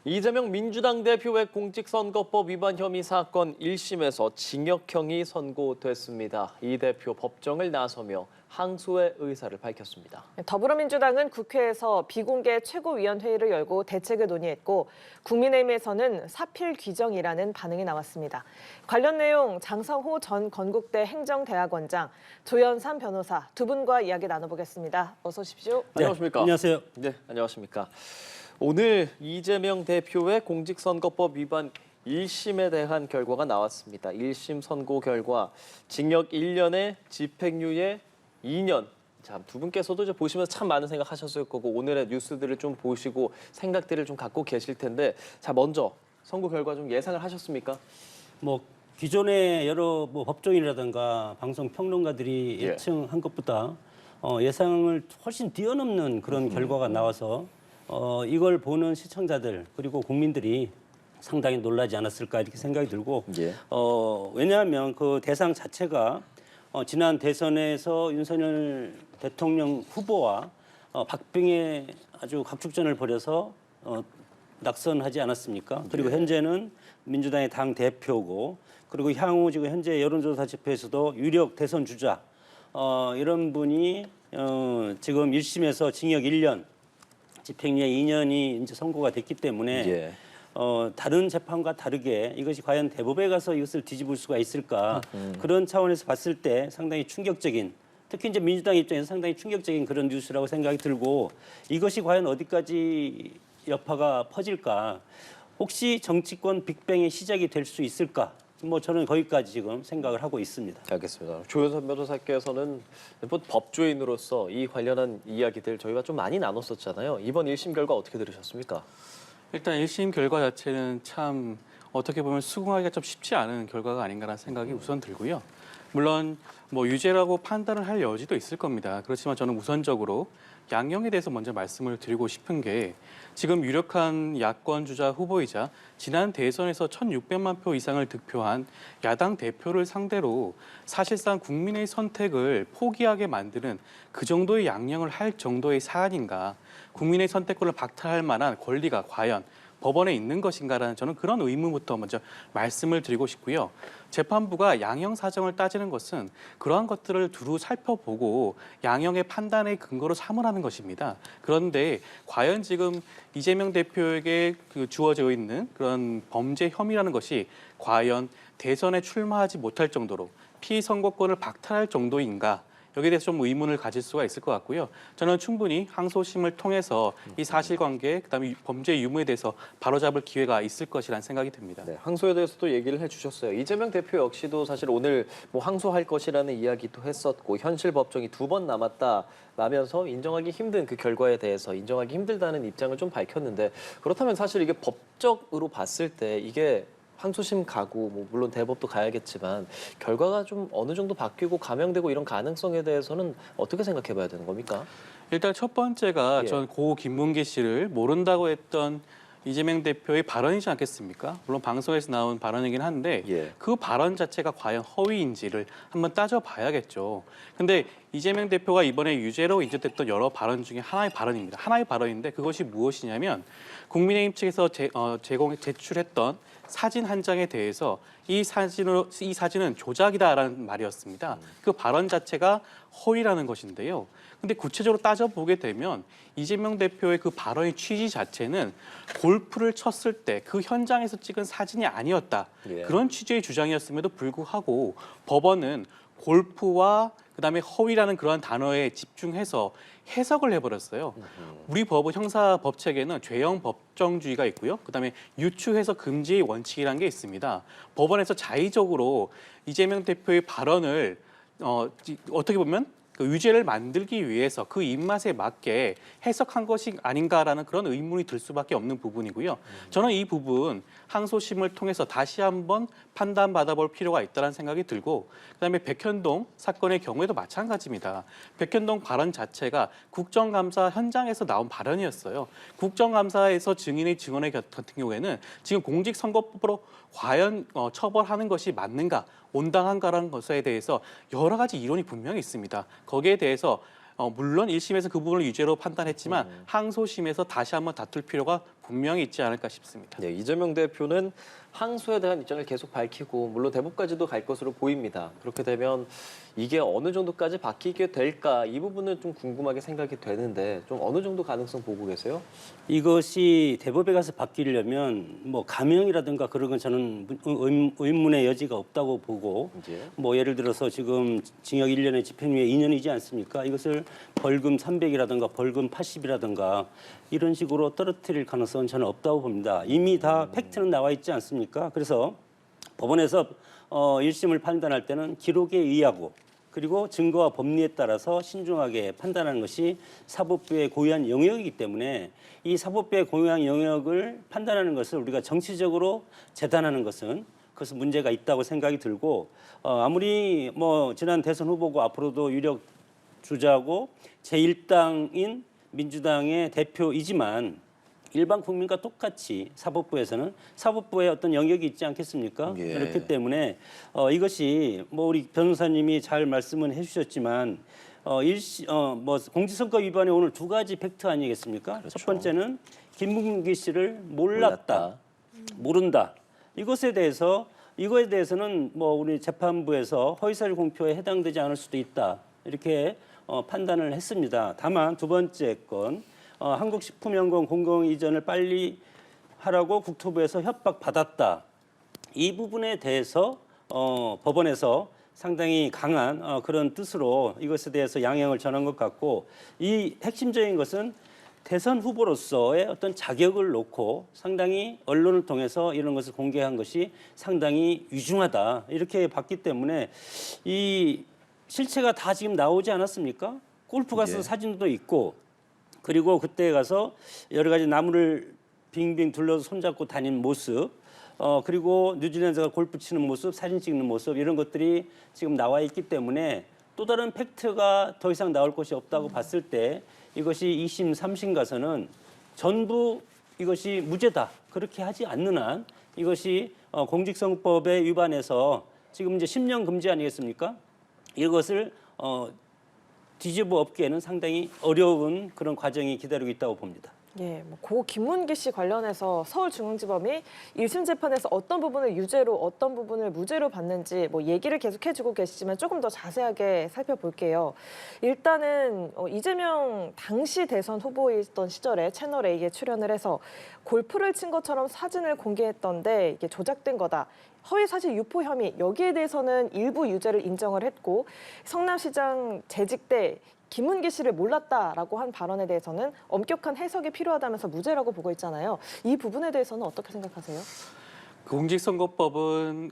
이재명 민주당 대표의 공직선거법 위반 혐의 사건 1심에서 징역형이 선고됐습니다. 이 대표 법정을 나서며 항소의 의사를 밝혔습니다. 더불어민주당은 국회에서 비공개 최고위원회의를 열고 대책을 논의했고 국민의힘에서는 사필 규정이라는 반응이 나왔습니다. 관련 내용 장성호 전 건국대 행정대학원장, 조현삼 변호사 두 분과 이야기 나눠보겠습니다. 어서 오십시오. 안녕하십니까? 안녕하세요. 네, 안녕하십니까? 오늘 이재명 대표의 공직선거법 위반 1심에 대한 결과가 나왔습니다. 1심 선고 결과 징역 1년에 집행유예 2년. 자, 두 분께서도 이제 보시면서 참 많은 생각하셨을 거고 오늘의 뉴스들을 좀 보시고 생각들을 좀 갖고 계실 텐데 자, 먼저 선고 결과 좀 예상을 하셨습니까? 기존의 여러 법조인이라든가 방송 평론가들이 예. 예측한 것보다 예상을 훨씬 뛰어넘는 그런 결과가 나와서 이걸 보는 시청자들 그리고 국민들이 상당히 놀라지 않았을까 이렇게 생각이 들고 예. 왜냐하면 그 대상 자체가 지난 대선에서 윤석열 대통령 후보와 박빙의 아주 각축전을 벌여서 낙선하지 않았습니까? 그리고 현재는 민주당의 당 대표고 그리고 향후 지금 현재 여론조사 지표에서도 유력 대선 주자 이런 분이 지금 1심에서 징역 1년, 집행유예 2년이 이제 선고가 됐기 때문에 예. 다른 재판과 다르게 이것이 과연 대법에 가서 이것을 뒤집을 수가 있을까 그런 차원에서 봤을 때 상당히 충격적인 특히 이제 민주당 입장에서 상당히 충격적인 그런 뉴스라고 생각이 들고 이것이 과연 어디까지 여파가 퍼질까 혹시 정치권 빅뱅의 시작이 될 수 있을까 저는 거기까지 지금 생각을 하고 있습니다. 알겠습니다. 조현선 변호사께서는 법조인으로서 이 관련한 이야기들 저희가 좀 많이 나눴었잖아요. 이번 1심 결과 어떻게 들으셨습니까? 일단 1심 결과 자체는 참 어떻게 보면 수긍하기가 좀 쉽지 않은 결과가 아닌가라는 생각이 우선 들고요. 물론 유죄라고 판단을 할 여지도 있을 겁니다. 그렇지만 저는 우선적으로 양형에 대해서 먼저 말씀을 드리고 싶은 게 지금 유력한 야권 주자 후보이자 지난 대선에서 1,600만 표 이상을 득표한 야당 대표를 상대로 사실상 국민의 선택을 포기하게 만드는 그 정도의 양형을 할 정도의 사안인가, 국민의 선택권을 박탈할 만한 권리가 과연 법원에 있는 것인가라는 저는 그런 의문부터 먼저 말씀을 드리고 싶고요. 재판부가 양형 사정을 따지는 것은 그러한 것들을 두루 살펴보고 양형의 판단의 근거로 삼으라는 것입니다. 그런데 과연 지금 이재명 대표에게 주어져 있는 그런 범죄 혐의라는 것이 과연 대선에 출마하지 못할 정도로 피선거권을 박탈할 정도인가? 여기에 대해서 좀 의문을 가질 수가 있을 것 같고요. 저는 충분히 항소심을 통해서 이 사실관계, 그다음에 범죄 유무에 대해서 바로잡을 기회가 있을 것이라는 생각이 듭니다. 네, 항소에 대해서도 얘기를 해주셨어요. 이재명 대표 역시도 사실 오늘 항소할 것이라는 이야기도 했었고 현실 법정이 2번 남았다라면서 인정하기 힘든 그 결과에 대해서 인정하기 힘들다는 입장을 좀 밝혔는데 그렇다면 사실 이게 법적으로 봤을 때 이게 항소심 가고 물론 대법도 가야겠지만 결과가 좀 어느 정도 바뀌고 감형되고 이런 가능성에 대해서는 어떻게 생각해 봐야 되는 겁니까? 일단 첫 번째가 예. 전 고 김문기 씨를 모른다고 했던 이재명 대표의 발언이지 않겠습니까? 물론 방송에서 나온 발언이긴 한데 예. 그 발언 자체가 과연 허위인지를 한번 따져봐야겠죠. 근데 이재명 대표가 이번에 유죄로 인정됐던 여러 발언 중에 하나의 발언입니다. 하나의 발언인데 그것이 무엇이냐면 국민의힘 측에서 제출했던 사진 한 장에 대해서 이 사진은 조작이다라는 말이었습니다. 그 발언 자체가 허위라는 것인데요. 근데 구체적으로 따져보게 되면 이재명 대표의 그 발언의 취지 자체는 골프를 쳤을 때 그 현장에서 찍은 사진이 아니었다. 예. 그런 취지의 주장이었음에도 불구하고 법원은 골프와 그다음에 허위라는 그러한 단어에 집중해서 해석을 해버렸어요. 우리 법은 형사 법책에는 죄형 법정주의가 있고요. 그다음에 유추해서 금지의 원칙이라는 게 있습니다. 법원에서 자의적으로 이재명 대표의 발언을 어떻게 보면 그 유죄를 만들기 위해서 그 입맛에 맞게 해석한 것이 아닌가라는 그런 의문이 들 수밖에 없는 부분이고요. 저는 이 부분 항소심을 통해서 다시 한번 판단받아볼 필요가 있다는 생각이 들고 그다음에 백현동 사건의 경우에도 마찬가지입니다. 백현동 발언 자체가 국정감사 현장에서 나온 발언이었어요. 국정감사에서 증인의 증언의 같은 경우에는 지금 공직선거법으로 과연 처벌하는 것이 맞는가 온당한가라는 것에 대해서 여러 가지 이론이 분명히 있습니다. 거기에 대해서 물론 1심에서 그 부분을 유죄로 판단했지만 항소심에서 다시 한번 다툴 필요가 분명히 있지 않을까 싶습니다. 네, 이재명 대표는 항소에 대한 입장을 계속 밝히고 물론 대법까지도 갈 것으로 보입니다. 그렇게 되면 이게 어느 정도까지 바뀌게 될까 이 부분은 좀 궁금하게 생각이 되는데 좀 어느 정도 가능성 보고 계세요? 이것이 대법에 가서 바뀌려면 뭐 감형이라든가 그런 건 저는 의문의 여지가 없다고 보고 예. 뭐 예를 들어서 지금 징역 1년에 집행유예 2년이지 않습니까? 이것을 벌금 300이라든가 벌금 80이라든가 이런 식으로 떨어뜨릴 가능성은 저는 없다고 봅니다. 이미 다 팩트는 나와 있지 않습니까? 그래서 법원에서 1심을 판단할 때는 기록에 의하고 그리고 증거와 법리에 따라서 신중하게 판단하는 것이 사법부의 고유한 영역이기 때문에 이 사법부의 고유한 영역을 판단하는 것을 우리가 정치적으로 재단하는 것은 그것은 문제가 있다고 생각이 들고 아무리 뭐 지난 대선 후보고 앞으로도 유력 주자고 제1당인 민주당의 대표이지만 일반 국민과 똑같이 사법부에서는 사법부의 어떤 영역이 있지 않겠습니까? 예. 그렇기 때문에 이것이 뭐 우리 변호사님이 잘 말씀은 해주셨지만 뭐 공직선거 위반에 오늘 두 가지 팩트 아니겠습니까? 그렇죠. 첫 번째는 김문기 씨를 몰랐다, 모른다. 이거에 대해서는 뭐 우리 재판부에서 허위사실 공표에 해당되지 않을 수도 있다 이렇게 판단을 했습니다. 다만 두 번째 건 한국식품연구원 공공 이전을 빨리 하라고 국토부에서 협박받았다. 이 부분에 대해서 법원에서 상당히 강한 그런 뜻으로 이것에 대해서 양형을 전한 것 같고 이 핵심적인 것은 대선 후보로서의 어떤 자격을 놓고 상당히 언론을 통해서 이런 것을 공개한 것이 상당히 위중하다. 이렇게 봤기 때문에 이 실체가 다 지금 나오지 않았습니까? 골프 가서 사진도 있고 그리고 그때 가서 여러 가지 나무를 빙빙 둘러서 손잡고 다니는 모습, 그리고 뉴질랜드가 골프 치는 모습, 사진 찍는 모습 이런 것들이 지금 나와 있기 때문에 또 다른 팩트가 더 이상 나올 것이 없다고 봤을 때 이것이 2심, 3심 가서는 전부 이것이 무죄다 그렇게 하지 않는 한 이것이 공직선거법에 위반해서 지금 이제 10년 금지 아니겠습니까? 이것을 뒤집어 엎기에는 상당히 어려운 그런 과정이 기다리고 있다고 봅니다. 예, 고 김문기 씨 관련해서 서울중앙지법이 1심 재판에서 어떤 부분을 유죄로 어떤 부분을 무죄로 봤는지 뭐 얘기를 계속 해주고 계시지만 조금 더 자세하게 살펴볼게요. 일단은 이재명 당시 대선 후보였던 시절에 채널A에 출연을 해서 골프를 친 것처럼 사진을 공개했던데 이게 조작된 거다. 허위사실 유포 혐의 여기에 대해서는 일부 유죄를 인정을 했고 성남시장 재직 때 김문기 씨를 몰랐다라고 한 발언에 대해서는 엄격한 해석이 필요하다면서 무죄라고 보고 있잖아요. 이 부분에 대해서는 어떻게 생각하세요? 공직선거법은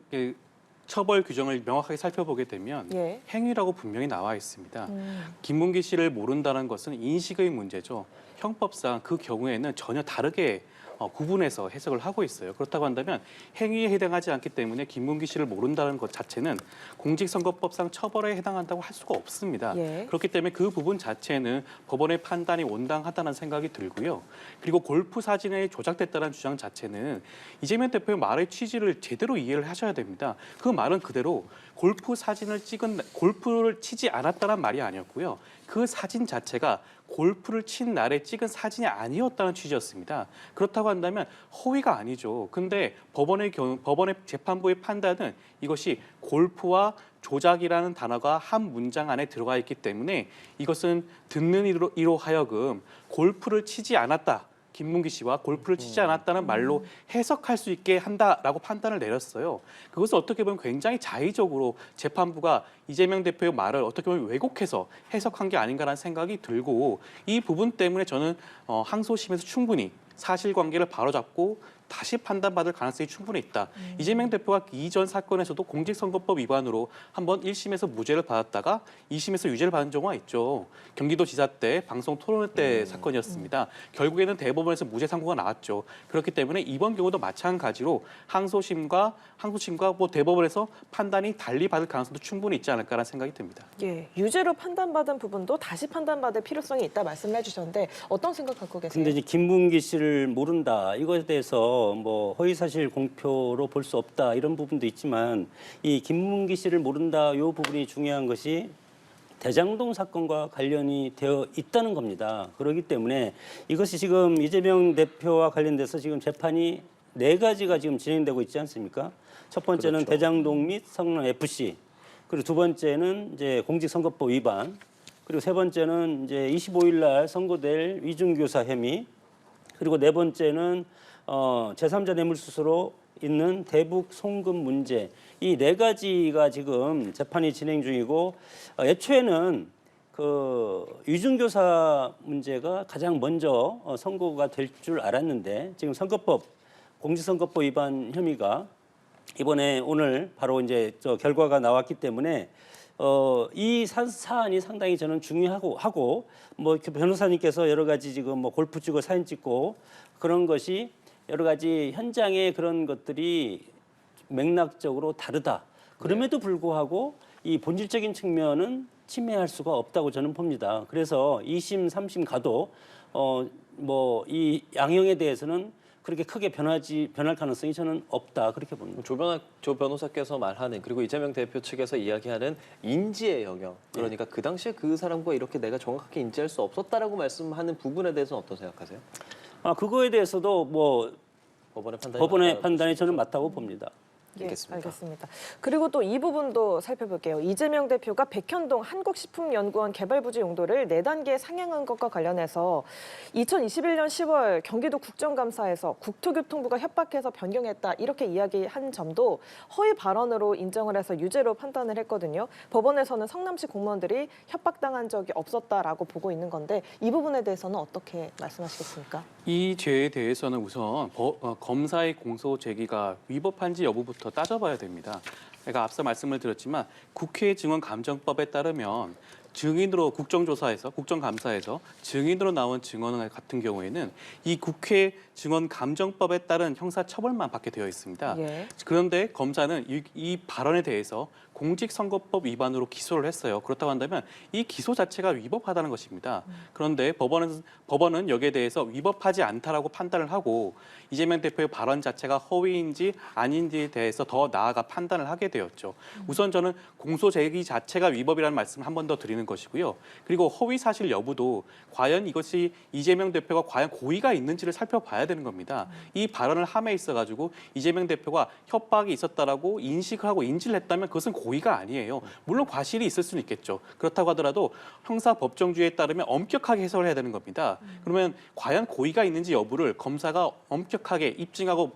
처벌 규정을 명확하게 살펴보게 되면 예. 행위라고 분명히 나와 있습니다. 김문기 씨를 모른다는 것은 인식의 문제죠. 형법상 그 경우에는 전혀 다르게 구분해서 해석을 하고 있어요. 그렇다고 한다면 행위에 해당하지 않기 때문에 김문기 씨를 모른다는 것 자체는 공직선거법상 처벌에 해당한다고 할 수가 없습니다. 예. 그렇기 때문에 그 부분 자체는 법원의 판단이 온당하다는 생각이 들고요. 그리고 골프 사진에 조작됐다는 주장 자체는 이재명 대표의 말의 취지를 제대로 이해를 하셔야 됩니다. 그 말은 그대로 골프를 치지 않았다는 말이 아니었고요. 그 사진 자체가 골프를 친 날에 찍은 사진이 아니었다는 취지였습니다. 그렇다고 한다면 허위가 아니죠. 근데 법원의 재판부의 판단은 이것이 골프와 조작이라는 단어가 한 문장 안에 들어가 있기 때문에 이것은 듣는 이로 하여금 골프를 치지 않았다. 김문기 씨와 골프를 치지 않았다는 말로 해석할 수 있게 한다라고 판단을 내렸어요. 그것을 어떻게 보면 굉장히 자의적으로 재판부가 이재명 대표의 말을 어떻게 보면 왜곡해서 해석한 게 아닌가라는 생각이 들고 이 부분 때문에 저는 항소심에서 충분히 사실관계를 바로잡고 다시 판단받을 가능성이 충분히 있다. 이재명 대표가 이전 사건에서도 공직선거법 위반으로 한번 1심에서 무죄를 받았다가 2심에서 유죄를 받은 경우가 있죠. 경기도지사 때 방송 토론 때 사건이었습니다. 결국에는 대법원에서 무죄 선고가 나왔죠. 그렇기 때문에 이번 경우도 마찬가지로 항소심과 뭐 대법원에서 판단이 달리 받을 가능성도 충분히 있지 않을까라는 생각이 듭니다. 예, 유죄로 판단받은 부분도 다시 판단받을 필요성이 있다 말씀을 해주셨는데 어떤 생각 갖고 계세요? 근데 이제 김문기 씨를 모른다 이거에 대해서 뭐 허위사실 공표로 볼 수 없다 이런 부분도 있지만 이 김문기 씨를 모른다 이 부분이 중요한 것이 대장동 사건과 관련이 되어 있다는 겁니다. 그렇기 때문에 이것이 지금 이재명 대표와 관련돼서 지금 재판이 4가지가 지금 진행되고 있지 않습니까? 첫 번째는 그렇죠. 대장동 및 성남 FC, 그리고 두 번째는 이제 공직선거법 위반, 그리고 세 번째는 이제 25일 날 선고될 위중교사 혐의, 그리고 네 번째는 제3자 뇌물수수로 있는 대북 송금 문제, 이 4가지가 지금 재판이 진행 중이고 애초에는 그 위중교사 문제가 가장 먼저 선고가 될 줄 알았는데 지금 공직선거법 위반 혐의가 이번에 오늘 바로 이제 결과가 나왔기 때문에 이 사안이 상당히 저는 중요하고 뭐 변호사님께서 여러 가지 지금 뭐 골프 치고 사진 찍고 그런 것이 여러 가지 현장의 그런 것들이 맥락적으로 다르다. 그럼에도 불구하고 이 본질적인 측면은 침해할 수가 없다고 저는 봅니다. 그래서 2심, 3심 가도 뭐 이 양형에 대해서는 그렇게 크게 변할 가능성이 저는 없다 그렇게 봅니다. 조 변호사께서 말하는 그리고 이재명 대표 측에서 이야기하는 인지의 영역 그러니까 그 당시에 그 사람과 이렇게 내가 정확하게 인지할 수 없었다라고 말씀하는 부분에 대해서는 어떻게 생각하세요? 그거에 대해서도 뭐 법원의 판단이 저는 맞다고 봅니다. 예, 알겠습니다. 알겠습니다. 그리고 또 이 부분도 살펴볼게요. 이재명 대표가 백현동 한국식품연구원 개발부지 용도를 4단계 상향한 것과 관련해서 2021년 10월 경기도 국정감사에서 국토교통부가 협박해서 변경했다 이렇게 이야기한 점도 허위 발언으로 인정을 해서 유죄로 판단을 했거든요. 법원에서는 성남시 공무원들이 협박당한 적이 없었다라고 보고 있는 건데 이 부분에 대해서는 어떻게 말씀하시겠습니까? 이 죄에 대해서는 우선 검사의 공소 제기가 위법한지 여부부터 따져봐야 됩니다. 제가 앞서 말씀을 드렸지만 국회 증언감정법에 따르면 증인으로 국정감사에서 증인으로 나온 증언 같은 경우에는 이 국회 증언감정법에 따른 형사처벌만 받게 되어 있습니다. 예. 그런데 검사는 이 발언에 대해서 공직선거법 위반으로 기소를 했어요. 그렇다고 한다면 이 기소 자체가 위법하다는 것입니다. 그런데 법원은 여기에 대해서 위법하지 않다라고 판단을 하고 이재명 대표의 발언 자체가 허위인지 아닌지에 대해서 더 나아가 판단을 하게 되었죠. 우선 저는 공소 제기 자체가 위법이라는 말씀을 한 번 더 드리는 것이고요. 그리고 허위 사실 여부도 과연 이것이 이재명 대표가 과연 고의가 있는지를 살펴봐야 되는 겁니다. 이 발언을 함에 있어가지고 이재명 대표가 협박이 있었다라고 인식을 하고 인지를 했다면 그것은 고의가 아니에요. 물론 과실이 있을 수는 있겠죠. 그렇다고 하더라도 형사 법정주의에 따르면 엄격하게 해석을 해야 되는 겁니다. 그러면 과연 고의가 있는지 여부를 검사가 엄격하게 입증하고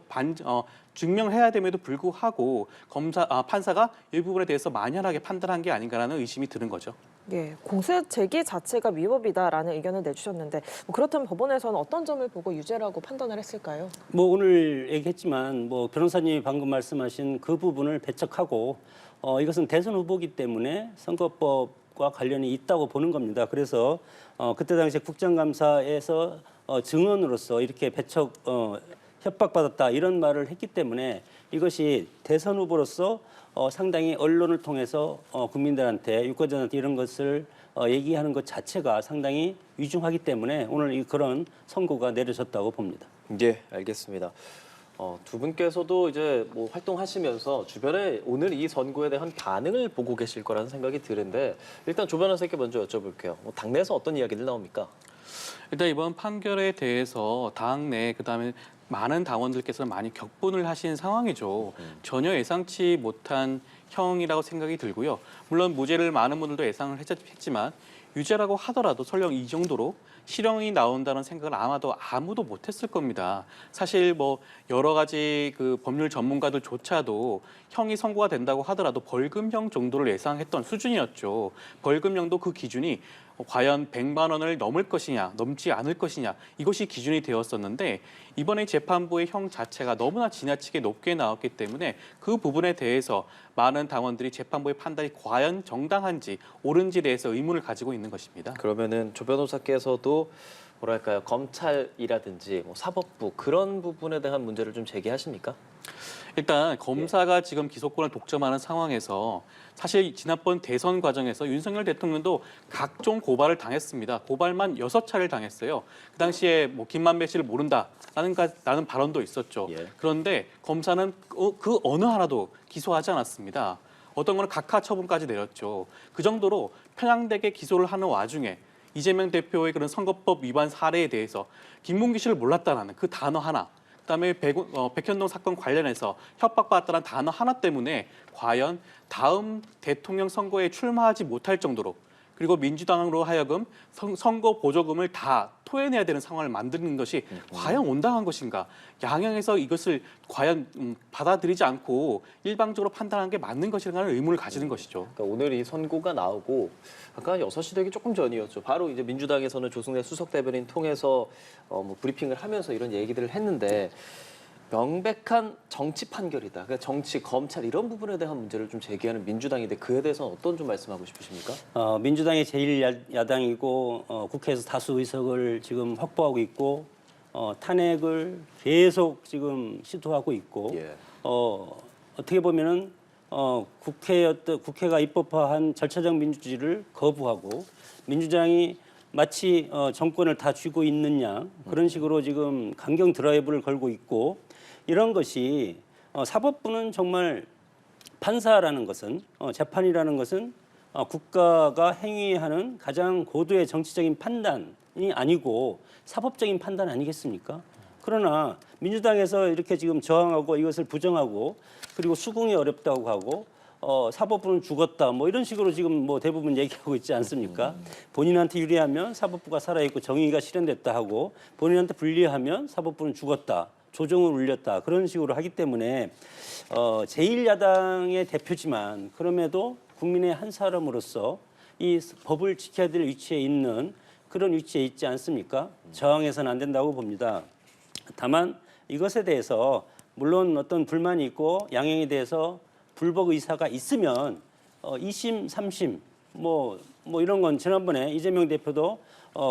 증명해야 됨에도 불구하고 판사가 이 부분에 대해서 만연하게 판단한 게 아닌가라는 의심이 드는 거죠. 예, 공소 제기 자체가 위법이다라는 의견을 내주셨는데 그렇다면 법원에서는 어떤 점을 보고 유죄라고 판단을 했을까요? 뭐 오늘 얘기했지만 뭐 변호사님이 방금 말씀하신 그 부분을 배척하고 이것은 대선 후보기 때문에 선거법과 관련이 있다고 보는 겁니다. 그래서 그때 당시에 국정감사에서 증언으로서 이렇게 협박받았다 이런 말을 했기 때문에 이것이 대선 후보로서 상당히 언론을 통해서 국민들한테 유권자한테 이런 것을 얘기하는 것 자체가 상당히 위중하기 때문에 오늘 그런 선고가 내려졌다고 봅니다. 예, 알겠습니다. 두 분께서도 이제 뭐 활동하시면서 주변에 오늘 이 선고에 대한 반응을 보고 계실 거라는 생각이 드는데 일단 조 변호사께 먼저 여쭤볼게요. 당내에서 어떤 이야기들 나옵니까? 일단 이번 판결에 대해서 당내 그다음에 많은 당원들께서 많이 격분을 하신 상황이죠. 전혀 예상치 못한 형이라고 생각이 들고요. 물론 무죄를 많은 분들도 예상을 했지만 유죄라고 하더라도 설령 이 정도로 실형이 나온다는 생각을 아무도 못했을 겁니다. 사실 뭐 여러 가지 그 법률 전문가들조차도 형이 선고가 된다고 하더라도 벌금형 정도를 예상했던 수준이었죠. 벌금형도 그 기준이 과연 100만 원을 넘을 것이냐, 넘지 않을 것이냐 이것이 기준이 되었었는데 이번에 재판부의 형 자체가 너무나 지나치게 높게 나왔기 때문에 그 부분에 대해서 많은 당원들이 재판부의 판단이 과연 정당한지 옳은지에 대해서 의문을 가지고 있는 것입니다. 그러면은 조 변호사께서도 뭐랄까요 검찰이라든지 뭐 사법부 그런 부분에 대한 문제를 좀 제기하십니까? 일단 검사가 지금 기소권을 독점하는 상황에서 사실 지난번 대선 과정에서 윤석열 대통령도 각종 고발을 당했습니다. 고발만 6차례를 당했어요. 그 당시에 뭐 김만배 씨를 모른다라는 발언도 있었죠. 예. 그런데 검사는 그 어느 하나도 기소하지 않았습니다. 어떤 거는 각하 처분까지 내렸죠. 그 정도로 편향되게 기소를 하는 와중에 이재명 대표의 그런 선거법 위반 사례에 대해서 김문기 씨를 몰랐다라는 그 단어 하나, 그다음에 백현동 사건 관련해서 협박받았다는 단어 하나 때문에 과연 다음 대통령 선거에 출마하지 못할 정도로, 그리고 민주당으로 하여금 선거 보조금을 다 토해내야 되는 상황을 만드는 것이 과연 온당한 것인가? 양양에서 이것을 과연 받아들이지 않고 일방적으로 판단하는 게 맞는 것인가라는 의문을 가지는 것이죠. 그러니까 오늘 이 선고가 나오고 아까 6시 되기 조금 전이었죠. 바로 이제 민주당에서는 조승래 수석 대변인 통해서 뭐 브리핑을 하면서 이런 얘기들을 했는데 명백한 정치 판결이다. 그러니까 정치, 검찰 이런 부분에 대한 문제를 좀 제기하는 민주당인데 그에 대해서는 어떤 좀 말씀하고 싶으십니까? 민주당이 제1야당이고 국회에서 다수 의석을 지금 확보하고 있고 탄핵을 계속 지금 시도하고 있고 예. 어떻게 보면은 국회가 입법화한 절차적 민주주의를 거부하고 민주당이 마치 정권을 다 쥐고 있는 양 그런 식으로 지금 강경 드라이브를 걸고 있고 이런 것이 사법부는 정말 판사라는 것은 재판이라는 것은 국가가 행위하는 가장 고도의 정치적인 판단이 아니고 사법적인 판단 아니겠습니까? 그러나 민주당에서 이렇게 지금 저항하고 이것을 부정하고 그리고 수긍이 어렵다고 하고 사법부는 죽었다 뭐 이런 식으로 지금 뭐 대부분 얘기하고 있지 않습니까? 본인한테 유리하면 사법부가 살아있고 정의가 실현됐다 하고 본인한테 불리하면 사법부는 죽었다. 조정을 울렸다. 그런 식으로 하기 때문에 제1야당의 대표지만 그럼에도 국민의 한 사람으로서 이 법을 지켜야 될 위치에 있는 그런 위치에 있지 않습니까? 저항해서는 안 된다고 봅니다. 다만 이것에 대해서 물론 어떤 불만이 있고 양형에 대해서 불복 의사가 있으면 2심, 3심 뭐 이런 건 지난번에 이재명 대표도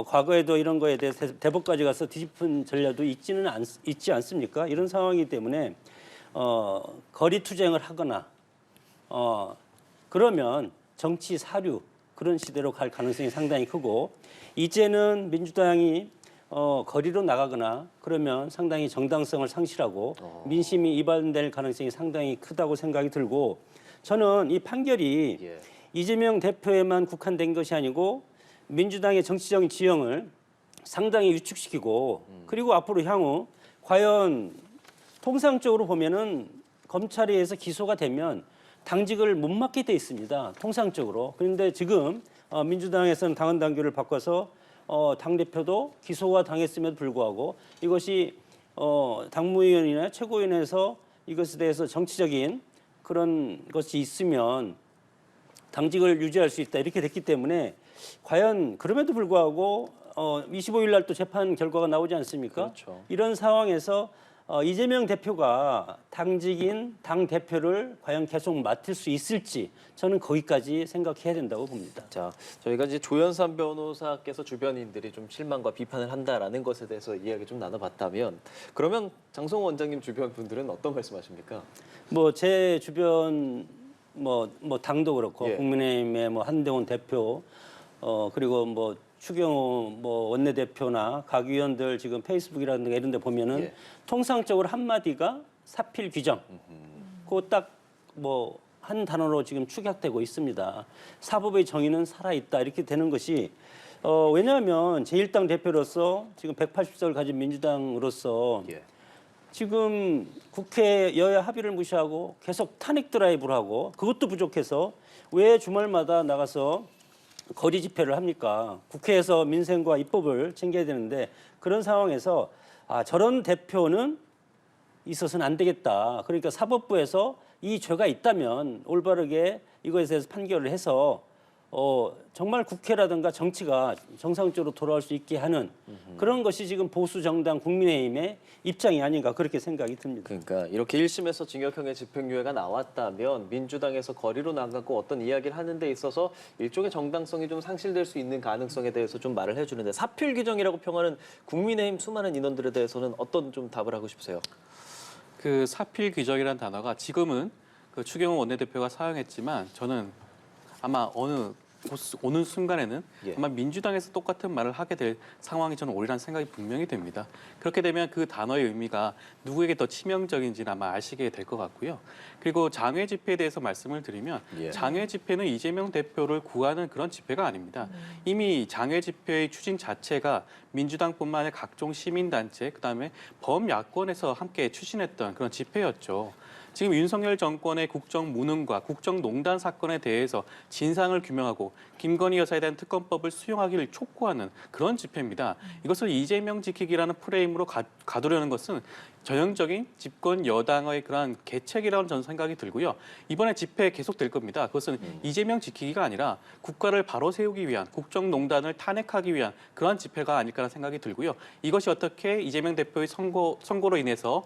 과거에도 이런 거에 대해서 대법까지 가서 뒤집은 전례도 있지 않습니까? 이런 상황이기 때문에 거리 투쟁을 하거나 그러면 정치 사류 그런 시대로 갈 가능성이 상당히 크고 이제는 민주당이 거리로 나가거나 그러면 상당히 정당성을 상실하고 민심이 이반될 가능성이 상당히 크다고 생각이 들고 저는 이 판결이 예. 이재명 대표에만 국한된 것이 아니고 민주당의 정치적인 지형을 상당히 위축시키고 그리고 앞으로 향후 과연 통상적으로 보면은 검찰에 의해서 기소가 되면 당직을 못 맡게 돼 있습니다. 통상적으로. 그런데 지금 민주당에서는 당헌 당규를 바꿔서 당대표도 기소가 당했음에도 불구하고 이것이 당무위원이나 최고위원회에서 이것에 대해서 정치적인 그런 것이 있으면 당직을 유지할 수 있다 이렇게 됐기 때문에 과연 그럼에도 불구하고 25일 날 또 재판 결과가 나오지 않습니까? 그렇죠. 이런 상황에서 이재명 대표가 당직인 당 대표를 과연 계속 맡을 수 있을지 저는 거기까지 생각해야 된다고 봅니다. 자, 저희가 이제 조연산 변호사께서 주변인들이 좀 실망과 비판을 한다라는 것에 대해서 이야기 좀 나눠봤다면 그러면 장성호 원장님 주변 분들은 어떤 말씀하십니까? 뭐 제 주변 뭐 당도 그렇고 예. 국민의힘의 뭐 한대원 대표 그리고 뭐 추경호 뭐 원내대표나 각 위원들 지금 페이스북이라든가 이런 데 보면은 예. 통상적으로 한마디가 사필 규정. 그거 딱 뭐 한 단어로 지금 축약되고 있습니다. 사법의 정의는 살아있다 이렇게 되는 것이 왜냐하면 제1당 대표로서 지금 180석을 가진 민주당으로서 예. 지금 국회 여야 합의를 무시하고 계속 탄핵 드라이브를 하고 그것도 부족해서 왜 주말마다 나가서 거리 집회를 합니까? 국회에서 민생과 입법을 챙겨야 되는데 그런 상황에서 저런 대표는 있어서는 안 되겠다. 그러니까 사법부에서 이 죄가 있다면 올바르게 이거에 대해서 판결을 해서 정말 국회라든가 정치가 정상적으로 돌아올 수 있게 하는 그런 것이 지금 보수 정당 국민의힘의 입장이 아닌가 그렇게 생각이 듭니다. 그러니까 이렇게 1심에서 징역형의 집행유예가 나왔다면 민주당에서 거리로 나가고 어떤 이야기를 하는 데 있어서 일종의 정당성이 좀 상실될 수 있는 가능성에 대해서 좀 말을 해주는데 사필 규정이라고 평하는 국민의힘 수많은 인원들에 대해서는 어떤 좀 답을 하고 싶으세요? 그 사필 규정이라는 단어가 지금은 그 추경호 원내대표가 사용했지만 저는 아마 어느 오는 순간에는 예. 아마 민주당에서 똑같은 말을 하게 될 상황이 저는 오리라는 생각이 분명히 듭니다. 그렇게 되면 그 단어의 의미가 누구에게 더 치명적인지는 아마 아시게 될 것 같고요. 그리고 장외 집회에 대해서 말씀을 드리면 예. 장외 집회는 이재명 대표를 구하는 그런 집회가 아닙니다. 이미 장외 집회의 추진 자체가 민주당뿐만 아니라 각종 시민단체, 그다음에 범야권에서 함께 추진했던 그런 집회였죠. 지금 윤석열 정권의 국정 무능과 국정농단 사건에 대해서 진상을 규명하고 김건희 여사에 대한 특검법을 수용하기를 촉구하는 그런 집회입니다. 이것을 이재명 지키기라는 프레임으로 가두려는 것은 전형적인 집권 여당의 그러한 계책이라는 저는 생각이 들고요. 이번에 집회 계속될 겁니다. 그것은 이재명 지키기가 아니라 국가를 바로 세우기 위한 국정농단을 탄핵하기 위한 그러한 집회가 아닐까라는 생각이 들고요. 이것이 어떻게 이재명 대표의 선거로 인해서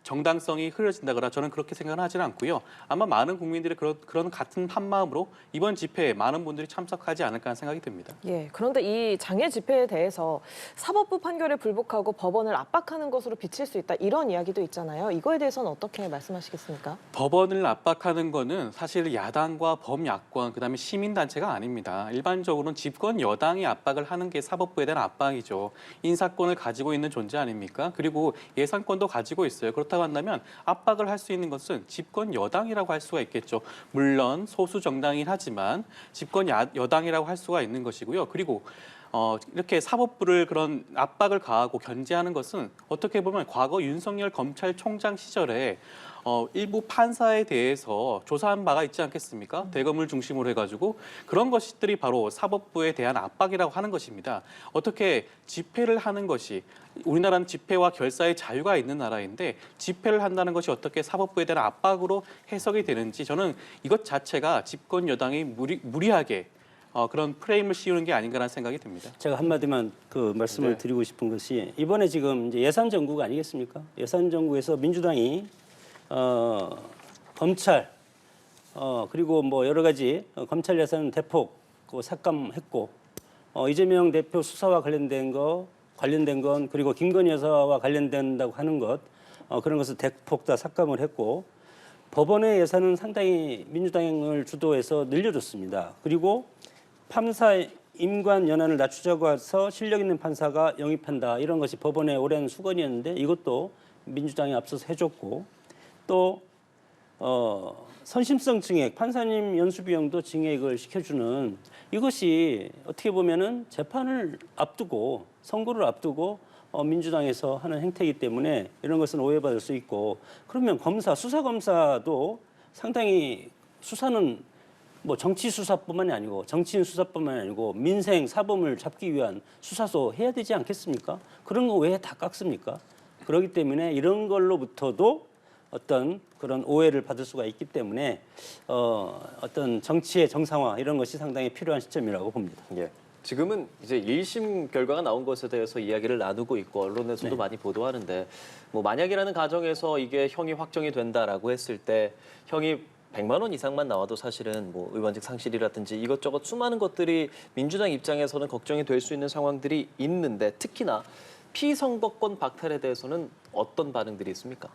정당성이 흐려진다거나 저는 그렇게 생각은 하지는 않고요. 아마 많은 국민들이 그런 같은 한 마음으로 이번 집회에 많은 분들이 참석하지 않을까 하는 생각이 듭니다. 예, 그런데 이 장외 집회에 대해서 사법부 판결에 불복하고 법원을 압박하는 것으로 비칠 수 있다 이런 이야기도 있잖아요. 이거에 대해서는 어떻게 말씀하시겠습니까? 법원을 압박하는 거는 사실 야당과 범야권 그다음에 시민단체가 아닙니다. 일반적으로는 집권 여당이 압박을 하는 게 사법부에 대한 압박이죠. 인사권을 가지고 있는 존재 아닙니까? 그리고 예산권도 가지고 있어요. 그렇다고 한다면 압박을 할 수 있는 것은 집권 여당이라고 할 수가 있겠죠. 물론 소수 정당이긴 하지만 집권 여당이라고 할 수가 있는 것이고요. 그리고 이렇게 사법부를 그런 압박을 가하고 견제하는 것은 어떻게 보면 과거 윤석열 검찰총장 시절에 일부 판사에 대해서 조사한 바가 있지 않겠습니까? 대검을 중심으로 해가지고 그런 것들이 바로 사법부에 대한 압박이라고 하는 것입니다. 어떻게 집회를 하는 것이 우리나라는 집회와 결사의 자유가 있는 나라인데 집회를 한다는 것이 어떻게 사법부에 대한 압박으로 해석이 되는지 저는 이것 자체가 집권 여당이 무리하게 그런 프레임을 씌우는 게 아닌가라는 생각이 듭니다. 제가 한마디만 그 말씀을 네. 드리고 싶은 것이 이번에 지금 이제 예산 정국 아니겠습니까? 예산 정국에서 민주당이 검찰 그리고 뭐 여러 가지 검찰 예산 대폭 삭감했고 이재명 대표 수사와 관련된 건 그리고 김건희 여사와 관련된다고 하는 것 그런 것을 대폭 다 삭감을 했고 법원의 예산은 상당히 민주당을 주도해서 늘려줬습니다. 그리고 판사 임관 연한을 낮추자고 해서 실력 있는 판사가 영입한다 이런 것이 법원의 오랜 수건이었는데 이것도 민주당이 앞서서 해줬고 또 선심성 증액 판사님 연수 비용도 증액을 시켜주는 이것이 어떻게 보면은 재판을 앞두고 선거를 앞두고 민주당에서 하는 행태이기 때문에 이런 것은 오해받을 수 있고 그러면 수사 검사도 상당히 수사는 뭐 정치 수사뿐만이 아니고 정치인 수사뿐만이 아니고 민생 사범을 잡기 위한 수사도 해야 되지 않겠습니까? 그런 거 왜 다 깎습니까? 그렇기 때문에 이런 걸로부터도 어떤 그런 오해를 받을 수가 있기 때문에 어떤 정치의 정상화 이런 것이 상당히 필요한 시점이라고 봅니다. 예. 지금은 이제 1심 결과가 나온 것에 대해서 이야기를 나누고 있고 언론에서도 네. 많이 보도하는데 뭐 만약이라는 가정에서 이게 형이 확정이 된다라고 했을 때 형이 100만 원 이상만 나와도 사실은 뭐 의원직 상실이라든지 이것저것 수많은 것들이 민주당 입장에서는 걱정이 될 수 있는 상황들이 있는데 특히나 피선거권 박탈에 대해서는 어떤 반응들이 있습니까?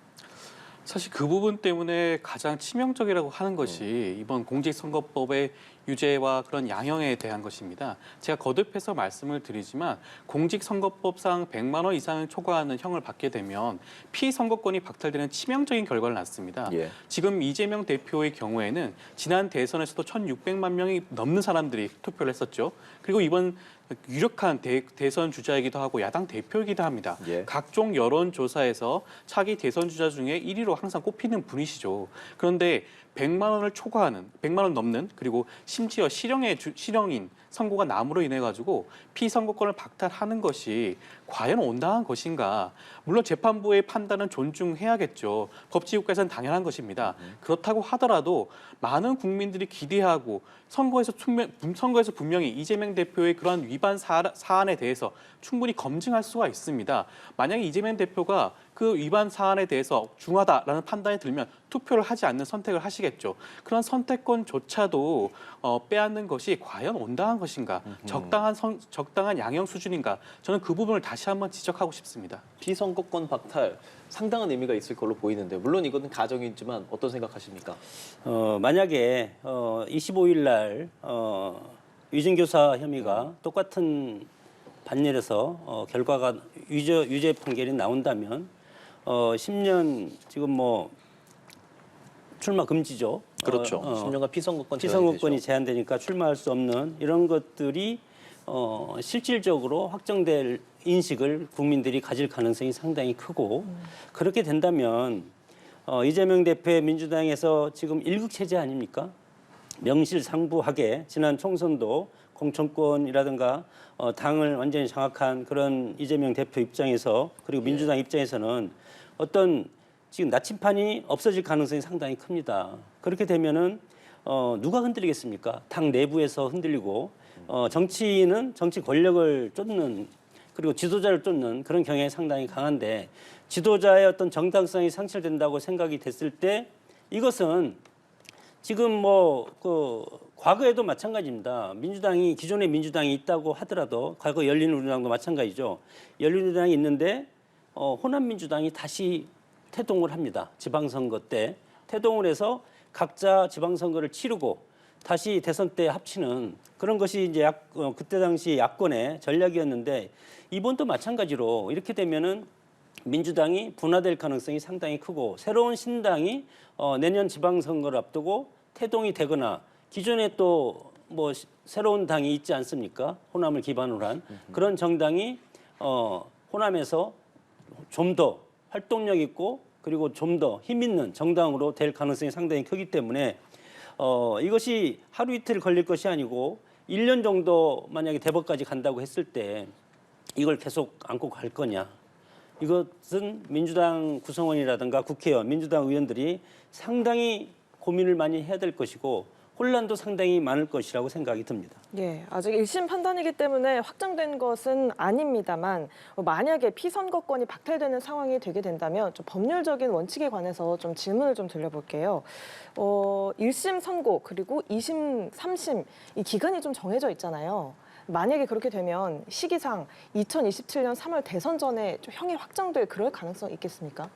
사실 그 부분 때문에 가장 치명적이라고 하는 것이 이번 공직선거법의 유죄와 그런 양형에 대한 것입니다. 제가 거듭해서 말씀을 드리지만 공직선거법상 100만 원 이상을 초과하는 형을 받게 되면 피선거권이 박탈되는 치명적인 결과를 낳습니다. 예. 지금 이재명 대표의 경우에는 지난 대선에서도 1,600만 명이 넘는 사람들이 투표를 했었죠. 그리고 이번 유력한 대선 주자이기도 하고 야당 대표이기도 합니다. 예. 각종 여론조사에서 차기 대선 주자 중에 1위로 항상 꼽히는 분이시죠. 그런데 100만 원을 초과하는, 100만 원 넘는 그리고 심지어 실형인 선고가 남으로 인해 가지고 피선거권을 박탈하는 것이 과연 온당한 것인가? 물론 재판부의 판단은 존중해야겠죠. 법치국가에서는 당연한 것입니다. 그렇다고 하더라도 많은 국민들이 기대하고 선거에서 분명히 이재명 대표의 그런 위반 사안에 대해서 충분히 검증할 수가 있습니다. 만약에 이재명 대표가 그 위반 사안에 대해서 중하다라는 판단이 들면 투표를 하지 않는 선택을 하시겠죠. 그런 선택권조차도 빼앗는 것이 과연 온당한 것인가, 적당한 양형 수준인가, 저는 그 부분을 다시 한번 지적하고 싶습니다. 피선거권 박탈 상당한 의미가 있을 걸로 보이는데 물론 이것은 가정이지만 어떤 생각하십니까? 만약에 25일 날 위증교사 혐의가 똑같은 판례에서 결과가 유죄 판결이 나온다면 10년 지금 뭐 출마 금지죠. 그렇죠. 10년간 피선거권 피선거권이 제한되니까 출마할 수 없는 이런 것들이 실질적으로 확정될 인식을 국민들이 가질 가능성이 상당히 크고 그렇게 된다면 이재명 대표의 민주당에서 지금 일극 체제 아닙니까? 명실상부하게 지난 총선도 공천권이라든가 당을 완전히 장악한 그런 이재명 대표 입장에서 그리고 민주당 입장에서는 어떤 지금 나침판이 없어질 가능성이 상당히 큽니다. 그렇게 되면은 누가 흔들리겠습니까? 당 내부에서 흔들리고 정치인은 정치 권력을 쫓는 그리고 지도자를 쫓는 그런 경향이 상당히 강한데 지도자의 어떤 정당성이 상실된다고 생각이 됐을 때 이것은 지금 뭐 과거에도 마찬가지입니다. 민주당이 기존의 민주당이 있다고 하더라도 과거 열린우리당도 마찬가지죠. 열린우리당이 있는데 호남민주당이 다시 태동을 합니다. 지방선거 때 태동을 해서 각자 지방선거를 치르고 다시 대선 때 합치는 그런 것이 이제 그때 당시 야권의 전략이었는데 이번도 마찬가지로 이렇게 되면은 민주당이 분화될 가능성이 상당히 크고 새로운 신당이 내년 지방선거를 앞두고 태동이 되거나 기존에 또 뭐 새로운 당이 있지 않습니까? 호남을 기반으로 한 그런 정당이 호남에서 좀 더 활동력 있고 그리고 좀 더 힘 있는 정당으로 될 가능성이 상당히 크기 때문에 이것이 하루 이틀 걸릴 것이 아니고 1년 정도 만약에 대법까지 간다고 했을 때 이걸 계속 안고 갈 거냐. 이것은 민주당 구성원이라든가 국회의원, 민주당 의원들이 상당히 고민을 많이 해야 될 것이고 혼란도 상당히 많을 것이라고 생각이 듭니다. 예, 아직 1심 판단이기 때문에 확정된 것은 아닙니다만 만약에 피선거권이 박탈되는 상황이 되게 된다면 좀 법률적인 원칙에 관해서 좀 질문을 좀 드려볼게요. 1심 선고 그리고 2심, 3심 이 기간이 좀 정해져 있잖아요. 만약에 그렇게 되면 시기상 2027년 3월 대선 전에 좀 형이 확정될 그럴 가능성이 있겠습니까?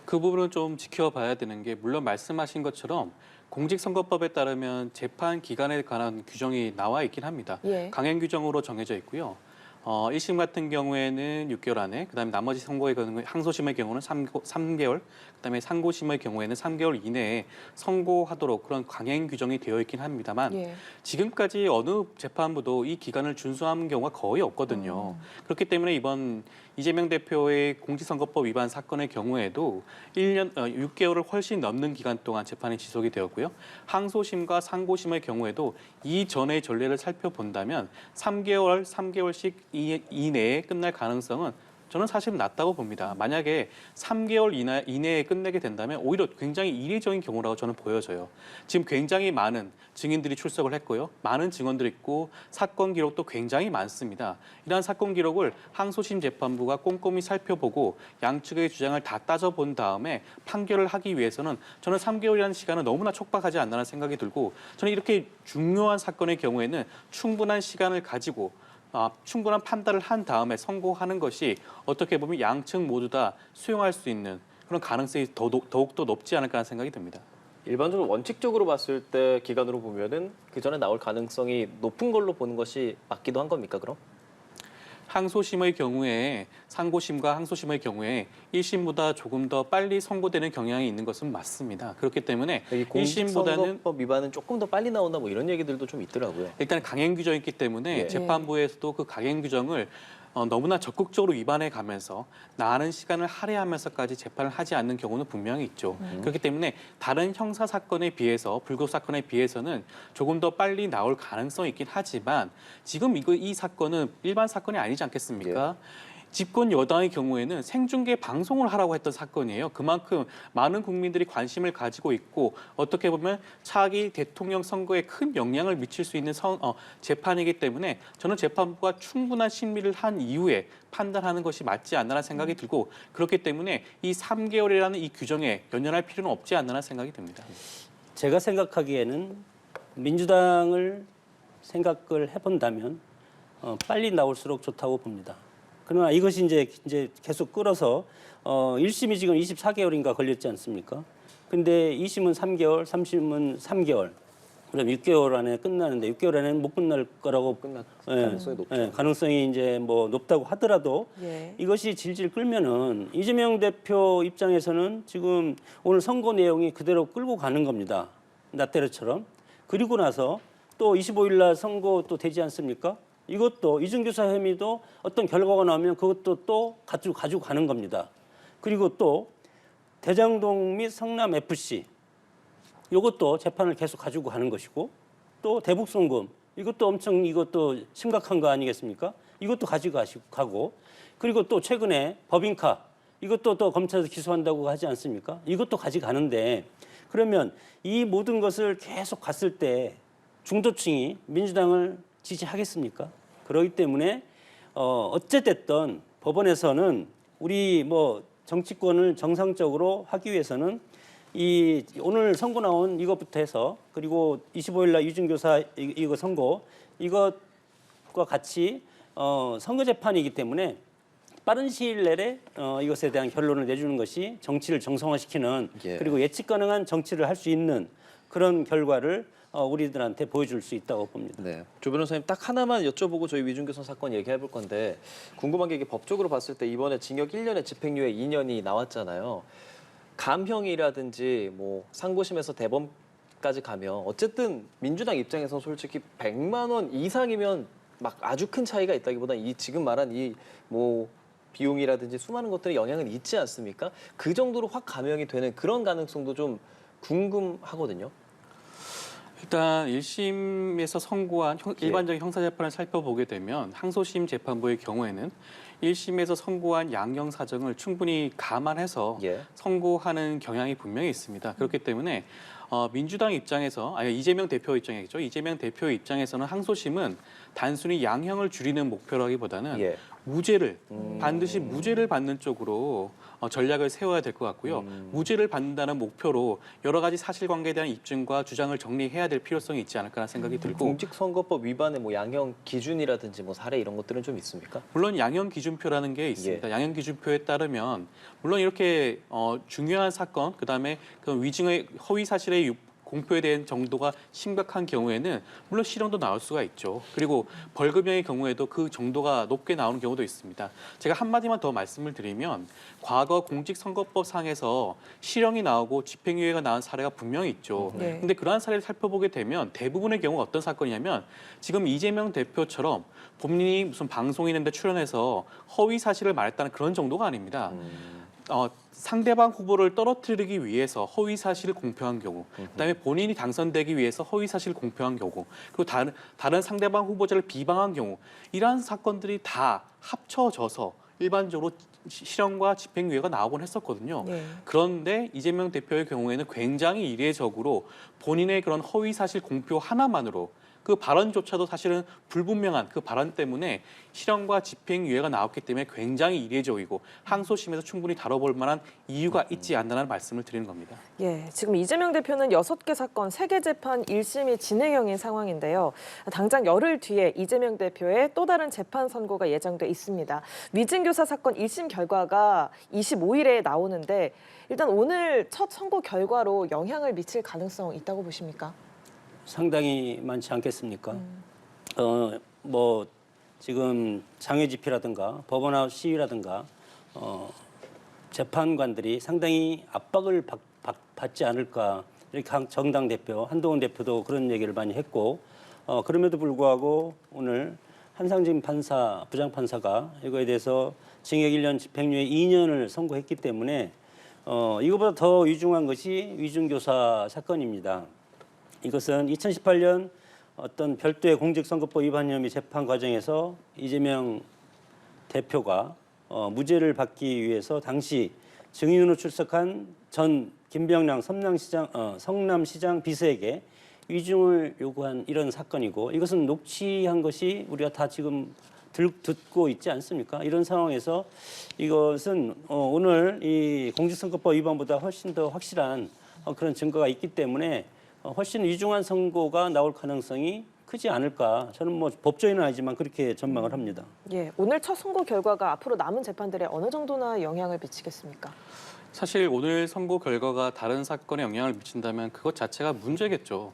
그 부분은 좀 지켜봐야 되는 게 물론 말씀하신 것처럼 공직선거법에 따르면 재판 기간에 관한 규정이 나와 있긴 합니다. 예. 강행 규정으로 정해져 있고요. 1심 같은 경우에는 6개월 안에, 그다음에 나머지 선고의 경우 항소심의 경우는 3개월, 그다음에 상고심의 경우에는 3개월 이내에 선고하도록 그런 강행 규정이 되어 있긴 합니다만 예. 지금까지 어느 재판부도 이 기간을 준수한 경우가 거의 없거든요. 그렇기 때문에 이번 이재명 대표의 공직선거법 위반 사건의 경우에도 6개월을 훨씬 넘는 기간 동안 재판이 지속이 되었고요. 항소심과 상고심의 경우에도 이전의 전례를 살펴본다면 3개월씩 이내에 끝날 가능성은 저는 사실 낮다고 봅니다. 만약에 3개월 이내에 끝내게 된다면 오히려 굉장히 이례적인 경우라고 저는 보여져요. 지금 굉장히 많은 증인들이 출석을 했고요. 많은 증언들이 있고 사건 기록도 굉장히 많습니다. 이러한 사건 기록을 항소심 재판부가 꼼꼼히 살펴보고 양측의 주장을 다 따져본 다음에 판결을 하기 위해서는 저는 3개월이라는 시간은 너무나 촉박하지 않나라는 생각이 들고 저는 이렇게 중요한 사건의 경우에는 충분한 시간을 가지고 충분한 판단을 한 다음에 선고하는 것이 어떻게 보면 양측 모두 다 수용할 수 있는 그런 가능성이 더욱더 높지 않을까 하는 생각이 듭니다. 일반적으로 원칙적으로 봤을 때 기간으로 보면은 그 전에 나올 가능성이 높은 걸로 보는 것이 맞기도 한 겁니까, 그럼? 항소심의 경우에 상고심과 항소심의 경우에 1심보다 조금 더 빨리 선고되는 경향이 있는 것은 맞습니다. 그렇기 때문에 1심보다는 공직선거법 위반은 조금 더 빨리 나온다 뭐 이런 얘기들도 좀 있더라고요. 일단 강행 규정이 있기 때문에 예. 재판부에서도 그 강행 규정을 너무나 적극적으로 위반해 가면서 나는 시간을 할애하면서까지 재판을 하지 않는 경우는 분명히 있죠. 그렇기 때문에 다른 형사 사건에 비해서 불구속 사건에 비해서는 조금 더 빨리 나올 가능성이 있긴 하지만 지금 이 사건은 일반 사건이 아니지 않겠습니까? 집권 여당의 경우에는 생중계 방송을 하라고 했던 사건이에요. 그만큼 많은 국민들이 관심을 가지고 있고 어떻게 보면 차기 대통령 선거에 큰 영향을 미칠 수 있는 재판이기 때문에 저는 재판부가 충분한 심리를 한 이후에 판단하는 것이 맞지 않나라는 생각이 들고 그렇기 때문에 이 3개월이라는 이 규정에 연연할 필요는 없지 않나라는 생각이 듭니다. 제가 생각하기에는 민주당을 생각을 해본다면 빨리 나올수록 좋다고 봅니다. 그러나 이것이 이제 계속 끌어서 1심이 지금 24개월인가 걸렸지 않습니까? 근데 2심은 3개월, 3심은 3개월. 그럼 6개월 안에 끝나는데 6개월 안에는 못 끝날 거라고 끝날 가능성이 높죠. 가능성이 이제 뭐 높다고 하더라도 예. 이것이 질질 끌면은 이재명 대표 입장에서는 지금 오늘 선거 내용이 그대로 끌고 가는 겁니다. 나태로처럼. 그리고 나서 또 25일 날 선거 또 되지 않습니까? 이것도 이중교사 혐의도 어떤 결과가 나오면 그것도 또 가지고 가는 겁니다. 그리고 또 대장동 및 성남 FC 이것도 재판을 계속 가지고 가는 것이고 또 대북송금 이것도 엄청 이것도 심각한 거 아니겠습니까? 이것도 가지고 가고 그리고 또 최근에 법인카 이것도 또 검찰에서 기소한다고 하지 않습니까? 이것도 가져가는데 그러면 이 모든 것을 계속 갔을 때 중도층이 민주당을 지지하겠습니까? 그렇기 때문에 어찌됐든 법원에서는 우리 뭐 정치권을 정상적으로 하기 위해서는 이 오늘 선고 나온 이것부터 해서 그리고 25일 날 이중교사 이거 선고 이것과 같이 선거 재판이기 때문에 빠른 시일 내에 이것에 대한 결론을 내주는 것이 정치를 정상화시키는 예. 그리고 예측 가능한 정치를 할 수 있는 그런 결과를 우리들한테 보여줄 수 있다고 봅니다. 네, 조 변호사님 딱 하나만 여쭤보고 저희 위중교사 사건 얘기해 볼 건데 궁금한 게 이게 법적으로 봤을 때 이번에 징역 1년에 집행유예 2년이 나왔잖아요. 감형이라든지 뭐 상고심에서 대법까지 가면 어쨌든 민주당 입장에서 솔직히 100만 원 이상이면 막 아주 큰 차이가 있다기보다 이 지금 말한 이 뭐 비용이라든지 수많은 것들에 영향은 있지 않습니까? 그 정도로 확 감형이 되는 그런 가능성도 좀 궁금하거든요. 일단 1심에서 선고한 일반적인 형사재판을 살펴보게 되면 항소심 재판부의 경우에는 1심에서 선고한 양형 사정을 충분히 감안해서 예. 선고하는 경향이 분명히 있습니다. 그렇기 때문에 민주당 입장에서 아니 이재명 대표 입장이겠죠. 이재명 대표 입장에서는 항소심은 단순히 양형을 줄이는 목표라기보다는 예. 무죄를 반드시 무죄를 받는 쪽으로 전략을 세워야 될 것 같고요. 무죄를 받는다는 목표로 여러 가지 사실관계에 대한 입증과 주장을 정리해야 될 필요성이 있지 않을까라는 생각이 들고 공직선거법 위반의 뭐 양형 기준이라든지 뭐 사례 이런 것들은 좀 있습니까? 물론 양형 기준표라는 게 있습니다. 양형 기준표에 따르면 물론 이렇게 중요한 사건 그다음에 그 위증의 허위 사실의 공표에 대한 정도가 심각한 경우에는 물론 실형도 나올 수가 있죠. 그리고 벌금형의 경우에도 그 정도가 높게 나오는 경우도 있습니다. 제가 한마디만 더 말씀을 드리면 과거 공직선거법상에서 실형이 나오고 집행유예가 나온 사례가 분명히 있죠. 네. 근데 그러한 사례를 살펴보게 되면 대부분의 경우 어떤 사건이냐면 지금 이재명 대표처럼 본인이 무슨 방송인인데 출연해서 허위 사실을 말했다는 그런 정도가 아닙니다. 상대방 후보를 떨어뜨리기 위해서 허위 사실을 공표한 경우, 그다음에 본인이 당선되기 위해서 허위 사실을 공표한 경우, 그리고 다른 상대방 후보자를 비방한 경우, 이러한 사건들이 다 합쳐져서 일반적으로 실형과 집행유예가 나오곤 했었거든요. 네. 그런데 이재명 대표의 경우에는 굉장히 이례적으로 본인의 그런 허위 사실 공표 하나만으로 그 발언조차도 사실은 불분명한 그 발언 때문에 실형과 집행유예가 나왔기 때문에 굉장히 이례적이고 항소심에서 충분히 다뤄볼 만한 이유가 있지 않나라는 말씀을 드리는 겁니다. 예, 지금 이재명 대표는 6개 사건 3개 재판 1심이 진행형인 상황인데요. 당장 열흘 뒤에 이재명 대표의 또 다른 재판 선고가 예정돼 있습니다. 위증교사 사건 1심 결과가 25일에 나오는데 일단 오늘 첫 선고 결과로 영향을 미칠 가능성 있다고 보십니까? 상당히 많지 않겠습니까? 뭐 지금 장외 집회라든가 법원 시위라든가 재판관들이 상당히 압박을 받지 않을까 이렇게 정당 대표 한동훈 대표도 그런 얘기를 많이 했고 그럼에도 불구하고 오늘 한상진 판사 부장 판사가 이거에 대해서 징역 1년 집행유예 2년을 선고했기 때문에 이거보다 더 위중한 것이 위중교사 사건입니다. 이것은 2018년 어떤 별도의 공직선거법 위반 혐의 재판 과정에서 이재명 대표가 무죄를 받기 위해서 당시 증인으로 출석한 전 김병량 성남시장 비서에게 위증을 요구한 이런 사건이고 이것은 녹취한 것이 우리가 다 지금 듣고 있지 않습니까? 이런 상황에서 이것은 오늘 이 공직선거법 위반보다 훨씬 더 확실한 그런 증거가 있기 때문에 훨씬 위중한 선고가 나올 가능성이 크지 않을까. 저는 뭐 법조인은 아니지만 그렇게 전망을 합니다. 예, 오늘 첫 선고 결과가 앞으로 남은 재판들에 어느 정도나 영향을 미치겠습니까? 사실 오늘 선고 결과가 다른 사건에 영향을 미친다면 그것 자체가 문제겠죠.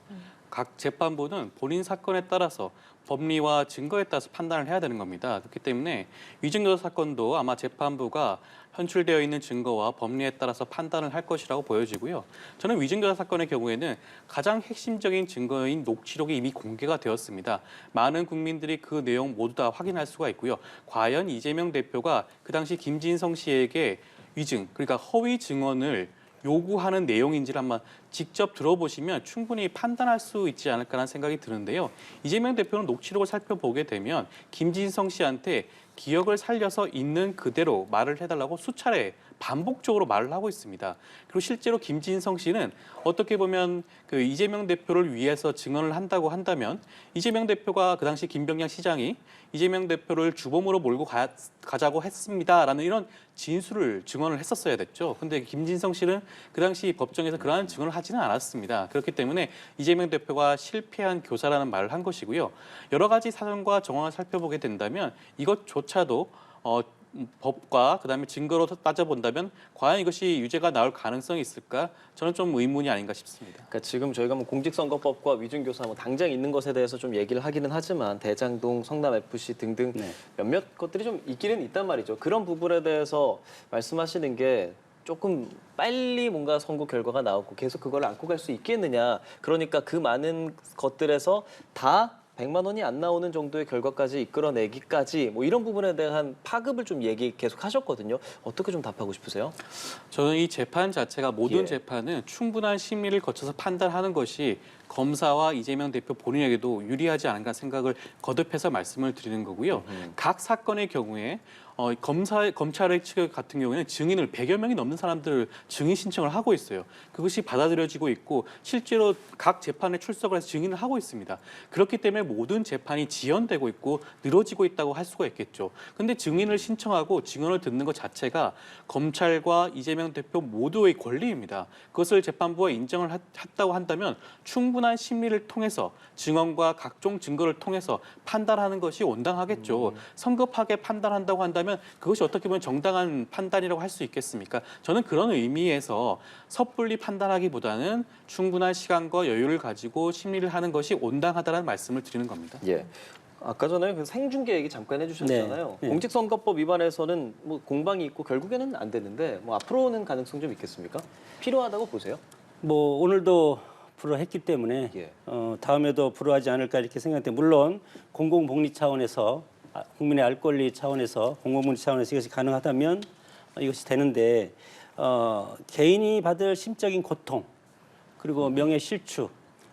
각 재판부는 본인 사건에 따라서 법리와 증거에 따라서 판단을 해야 되는 겁니다. 그렇기 때문에 위증교사 사건도 아마 재판부가 현출되어 있는 증거와 법리에 따라서 판단을 할 것이라고 보여지고요. 저는 위증교사 사건의 경우에는 가장 핵심적인 증거인 녹취록이 이미 공개가 되었습니다. 많은 국민들이 그 내용 모두 다 확인할 수가 있고요. 과연 이재명 대표가 그 당시 김진성 씨에게 위증, 그러니까 허위 증언을 요구하는 내용인지를 한번 직접 들어보시면 충분히 판단할 수 있지 않을까라는 생각이 드는데요. 이재명 대표는 녹취록을 살펴보게 되면 김진성 씨한테 기억을 살려서 있는 그대로 말을 해달라고 수차례 반복적으로 말을 하고 있습니다. 그리고 실제로 김진성 씨는 어떻게 보면 그 이재명 대표를 위해서 증언을 한다고 한다면 이재명 대표가 그 당시 김병량 시장이 이재명 대표를 주범으로 몰고 가자고 했습니다라는 이런 증언을 했었어야 됐죠. 근데 김진성 씨는 그 당시 법정에서 그러한 증언을 하지는 않았습니다. 그렇기 때문에 이재명 대표가 실패한 교사라는 말을 한 것이고요. 여러 가지 사정과 정황을 살펴보게 된다면 이것조차도 법과 그다음에 증거로 따져본다면 과연 이것이 유죄가 나올 가능성이 있을까? 저는 좀 의문이 아닌가 싶습니다. 그러니까 지금 저희가 뭐 공직선거법과 위증교사 뭐 당장 있는 것에 대해서 좀 얘기를 하기는 하지만 대장동, 성남FC 등등 몇몇 것들이 좀 있기는 있단 말이죠. 그런 부분에 대해서 말씀하시는 게 조금 빨리 뭔가 선고 결과가 나오고 계속 그걸 안고 갈 수 있겠느냐. 그러니까 그 많은 것들에서 다 100만 원이 안 나오는 정도의 결과까지 이끌어내기까지 뭐 이런 부분에 대한 파급을 좀 얘기 계속 하셨거든요. 어떻게 좀 답하고 싶으세요? 저는 이 재판 자체가 모든 예. 재판은 충분한 심리를 거쳐서 판단하는 것이 검사와 이재명 대표 본인에게도 유리하지 않은가 생각을 거듭해서 말씀을 드리는 거고요. 각 사건의 경우에 검찰의 측 같은 경우에는 증인을 100여 명이 넘는 사람들을 증인 신청을 하고 있어요. 그것이 받아들여지고 있고 실제로 각 재판에 출석을 해서 증인을 하고 있습니다. 그렇기 때문에 모든 재판이 지연되고 있고 늘어지고 있다고 할 수가 있겠죠. 근데 증인을 신청하고 증언을 듣는 것 자체가 검찰과 이재명 대표 모두의 권리입니다. 그것을 재판부가 인정을 했다고 한다면 충분한 심리를 통해서 증언과 각종 증거를 통해서 판단하는 것이 온당하겠죠. 성급하게 판단한다고 한다면 그것이 어떻게 보면 정당한 판단이라고 할 수 있겠습니까? 저는 그런 의미에서 섣불리 판단하기보다는 충분한 시간과 여유를 가지고 심리를 하는 것이 온당하다는 말씀을 드리는 겁니다. 예. 아까 전에 그 생중계 얘기 잠깐 해주셨잖아요. 네. 공직선거법 위반에서는 뭐 공방이 있고 결국에는 안 되는데 뭐 앞으로는 가능성 좀 있겠습니까? 필요하다고 보세요? 뭐 오늘도 불허했기 때문에 예. 다음에도 불허하지 않을까 이렇게 생각하는데 물론 공공복리 차원에서 국민의 알 권리 차원에서 공공복리 차원에서 이것이 가능하다면 이것이 되는데 개인이 받을 심적인 고통 그리고 명예 실추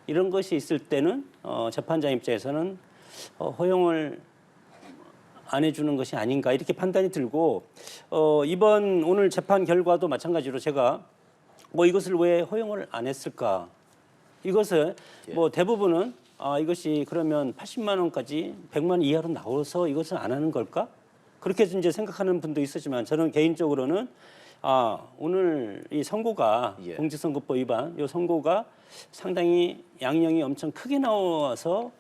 이런 것이 있을 때는 재판장 입장에서는 허용을 안 해주는 것이 아닌가 이렇게 판단이 들고 이번 오늘 재판 결과도 마찬가지로 제가 뭐 이것을 왜 허용을 안 했을까 이것을 뭐 대부분은 이것이 그러면 80만 원까지 100만 원 이하로 나와서 이것을 안 하는 걸까? 그렇게 이제 생각하는 분도 있었지만 저는 개인적으로는 오늘 이 선고가 예. 공직선거법 위반 이 선고가 상당히 양형이 엄청 크게 나와서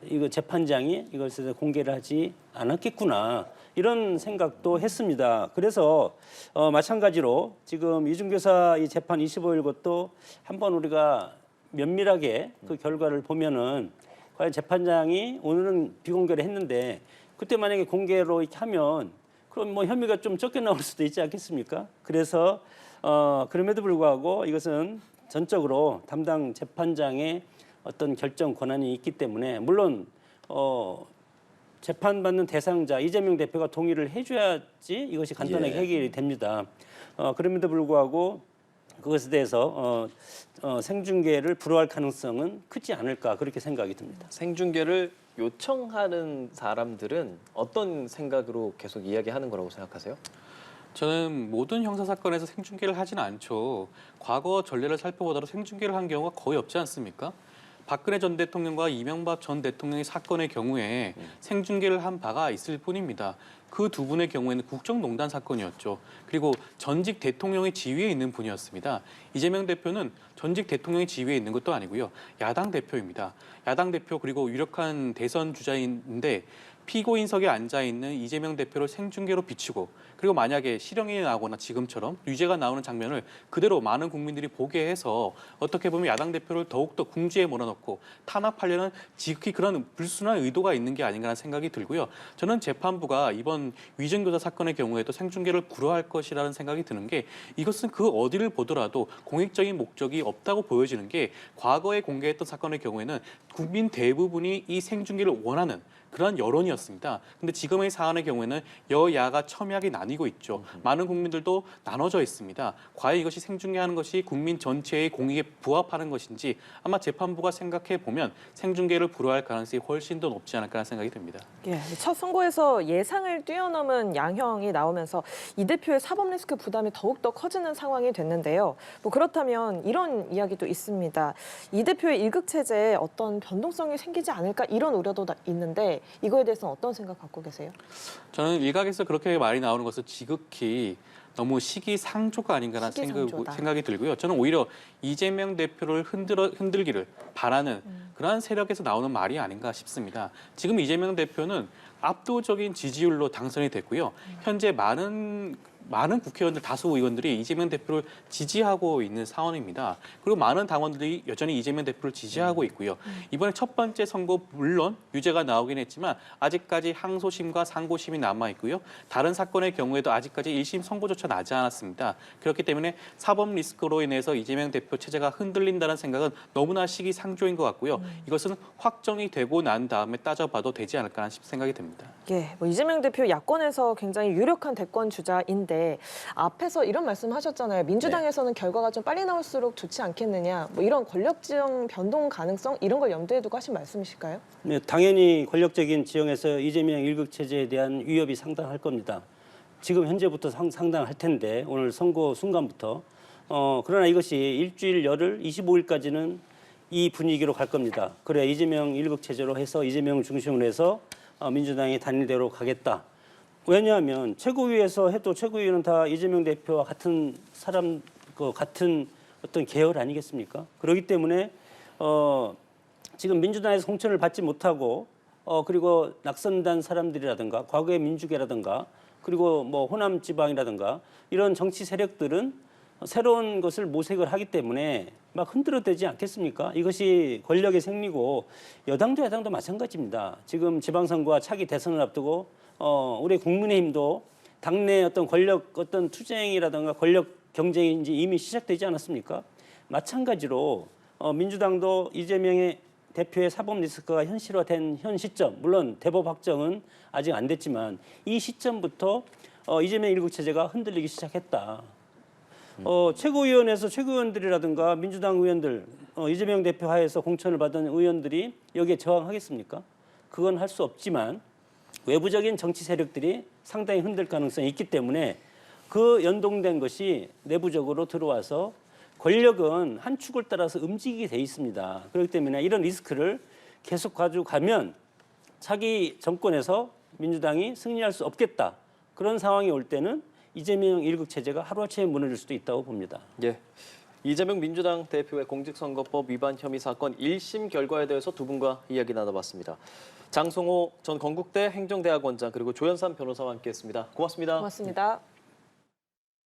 이거 재판장이 이것을 공개를 하지 않았겠구나 이런 생각도 했습니다. 그래서 마찬가지로 지금 이준교사 이 재판 25일 것도 한번 우리가 면밀하게 그 결과를 보면은 과연 재판장이 오늘은 비공개를 했는데 그때 만약에 공개로 이렇게 하면 그럼 뭐 혐의가 좀 적게 나올 수도 있지 않겠습니까? 그래서 그럼에도 불구하고 이것은 전적으로 담당 재판장의 어떤 결정 권한이 있기 때문에 물론 재판받는 대상자 이재명 대표가 동의를 해줘야지 이것이 간단하게 예. 해결이 됩니다. 그럼에도 불구하고 그것에 대해서 생중계를 불허할 가능성은 크지 않을까 그렇게 생각이 듭니다. 생중계를 요청하는 사람들은 어떤 생각으로 계속 이야기하는 거라고 생각하세요? 저는 모든 형사 사건에서 생중계를 하지는 않죠. 과거 전례를 살펴보더라도 생중계를 한 경우가 거의 없지 않습니까? 박근혜 전 대통령과 이명박 전 대통령의 사건의 경우에 생중계를 한 바가 있을 뿐입니다. 그 두 분의 경우에는 국정농단 사건이었죠. 그리고 전직 대통령의 지위에 있는 분이었습니다. 이재명 대표는 전직 대통령의 지위에 있는 것도 아니고요. 야당 대표입니다. 야당 대표 그리고 유력한 대선 주자인데 피고인석에 앉아 있는 이재명 대표를 생중계로 비추고 그리고 만약에 실형이 나거나 지금처럼 유죄가 나오는 장면을 그대로 많은 국민들이 보게 해서 어떻게 보면 야당 대표를 더욱더 궁지에 몰아넣고 탄압하려는 지극히 그런 불순한 의도가 있는 게 아닌가라는 생각이 들고요. 저는 재판부가 이번 위증교사 사건의 경우에도 생중계를 불허할 것이라는 생각이 드는 게 이것은 그 어디를 보더라도 공익적인 목적이 없다고 보여지는 게 과거에 공개했던 사건의 경우에는 국민 대부분이 이 생중계를 원하는 그런 여론이었습니다. 근데 지금의 사안의 경우에는 여야가 첨예하게 나뉘고 있죠. 많은 국민들도 나눠져 있습니다. 과연 이것이 생중계하는 것이 국민 전체의 공익에 부합하는 것인지 아마 재판부가 생각해 보면 생중계를 불허할 가능성이 훨씬 더 높지 않을까라는 생각이 듭니다. 예, 첫 선고에서 예상을 뛰어넘은 양형이 나오면서 이 대표의 사법 리스크 부담이 더욱더 커지는 상황이 됐는데요. 뭐 그렇다면 이런 이야기도 있습니다. 이 대표의 일극 체제에 어떤 변동성이 생기지 않을까 이런 우려도 있는데 이거에 대해서는 어떤 생각 갖고 계세요? 저는 일각에서 그렇게 말이 나오는 것은 지극히 너무 시기상조가 아닌가라는 시기상조다. 생각이 들고요. 저는 오히려 이재명 대표를 흔들기를 바라는 그러한 세력에서 나오는 말이 아닌가 싶습니다. 지금 이재명 대표는 압도적인 지지율로 당선이 됐고요. 현재 많은 국회의원들, 다수 의원들이 이재명 대표를 지지하고 있는 상황입니다. 그리고 많은 당원들이 여전히 이재명 대표를 지지하고 있고요. 이번에 첫 번째 선고 물론 유죄가 나오긴 했지만 아직까지 항소심과 상고심이 남아 있고요. 다른 사건의 경우에도 아직까지 1심 선고조차 나지 않았습니다. 그렇기 때문에 사법 리스크로 인해서 이재명 대표 체제가 흔들린다는 생각은 너무나 시기상조인 것 같고요. 이것은 확정이 되고 난 다음에 따져봐도 되지 않을까 생각이 듭니다. 예, 뭐 이재명 대표 야권에서 굉장히 유력한 대권 주자인데 앞에서 이런 말씀하셨잖아요. 민주당에서는 결과가 좀 빨리 나올수록 좋지 않겠느냐. 뭐 이런 권력 지형 변동 가능성 이런 걸 염두에 두고 하신 말씀이실까요? 네, 당연히 권력적인 지형에서 이재명 일극 체제에 대한 위협이 상당할 겁니다. 지금 현재부터 상당할 텐데 오늘 선고 순간부터 그러나 이것이 일주일 열흘 25일까지는 이 분위기로 갈 겁니다. 그래 이재명 일극 체제로 해서 이재명 중심으로 해서 민주당이 단일대로 가겠다. 왜냐하면 최고위에서 해도 최고위는 다 이재명 대표와 같은 사람, 같은 어떤 계열 아니겠습니까? 그렇기 때문에 지금 민주당에서 공천을 받지 못하고 그리고 낙선된 사람들이라든가 과거의 민주계라든가 그리고 뭐 호남 지방이라든가 이런 정치 세력들은 새로운 것을 모색을 하기 때문에 막 흔들어대지 않겠습니까? 이것이 권력의 생리고 여당도 야당도 마찬가지입니다. 지금 지방선거와 차기 대선을 앞두고 우리 국민의힘도 당내 어떤 권력 어떤 투쟁이라든가 권력 경쟁이 이제 이미 시작되지 않았습니까? 마찬가지로 민주당도 이재명의 대표의 사법 리스크가 현실화된 현 시점, 물론 대법 확정은 아직 안 됐지만 이 시점부터 이재명 일국 체제가 흔들리기 시작했다. 최고위원회에서 최고위원들이라든가 민주당 의원들, 이재명 대표 하에서 공천을 받은 의원들이 여기에 저항하겠습니까? 그건 할 수 없지만 외부적인 정치 세력들이 상당히 흔들 가능성이 있기 때문에 그 연동된 것이 내부적으로 들어와서 권력은 한 축을 따라서 움직이게 돼 있습니다. 그렇기 때문에 이런 리스크를 계속 가지고 가면 차기 정권에서 민주당이 승리할 수 없겠다. 그런 상황이 올 때는 이재명 일극 체제가 하루아침에 무너질 수도 있다고 봅니다. 예. 이재명 민주당 대표의 공직선거법 위반 혐의 사건 1심 결과에 대해서 두 분과 이야기 나눠봤습니다. 장성호 전 건국대 행정대학원장 그리고 조현삼 변호사와 함께했습니다. 고맙습니다. 고맙습니다.